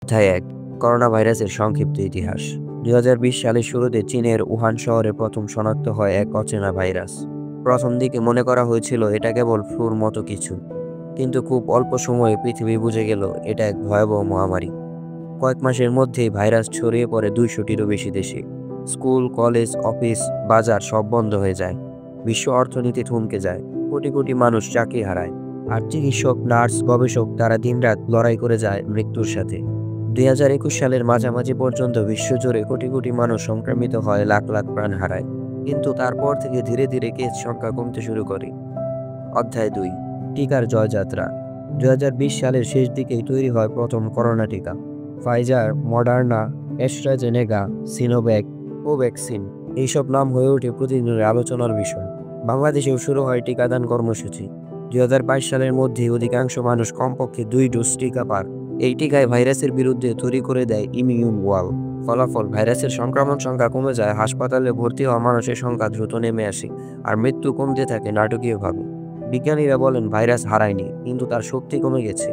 অধ্যায় ১ করোনা ভাইরাসের সংক্ষিপ্ত ইতিহাস। ২০২০ সালের শুরুতে চীনের উহান শহরে প্রথম শনাক্ত হয় এক অচেনা ভাইরাস। প্রথম দিকে মনে করা হয়েছিল এটা কেবল ফ্লুর মতো কিছু, কিন্তু খুব অল্প সময়ে পৃথিবী বুঝে গেল এটা এক ভয়াবহ মহামারী। কয়েক মাসের মধ্যেই ভাইরাস ছড়িয়ে পড়ে ২০০টিরও বেশি দেশে। স্কুল, কলেজ, অফিস, বাজার সব বন্ধ হয়ে যায়। বিশ্ব অর্থনীতি থমকে যায়। কোটি কোটি মানুষ চাকরি হারায়। আর চিকিৎসক, নার্স, গবেষক তারা দিনরাত লড়াই করে যায় মৃত্যুর সাথে। ২০২১ সালের মাঝামাঝি পর্যন্ত বিশ্বজুড়ে কোটি কোটি মানুষ সংক্রমিত হয়, লাখ লাখ প্রাণ হারায়। কিন্তু তারপর থেকে ধীরে ধীরে কেস সংখ্যা কমতে শুরু করে। অধ্যায় ২ টিকার জয়যাত্রা। ২০২০ সালের শেষ দিকেই তৈরি হয় প্রথম করোনা টিকা। Pfizer, Moderna, AstraZeneca, Sinovac, Covaxin এইসব নাম হয়ে ওঠে প্রতিদিনের আলোচনার বিষয়। বাংলাদেশেও শুরু হয় টিকাদান কর্মসূচি। ২০২২ সালের মধ্যেই অধিকাংশ মানুষ কমপক্ষে ২ ডোজ টিকা পান। এই টিকায় ভাইরাসের বিরুদ্ধে তৈরি করে দেয় ইমিউন ওয়াল। ফলাফল, ভাইরাসের সংক্রমণ সংখ্যা কমে যায়, হাসপাতালে ভর্তি হওয়া মানুষের সংখ্যা দ্রুত নেমে আসে, আর মৃত্যু কমতে থাকে নাটকীয়ভাবে। বিজ্ঞানীরা বলেন ভাইরাস হারায়নি, কিন্তু তার শক্তি কমে গেছে।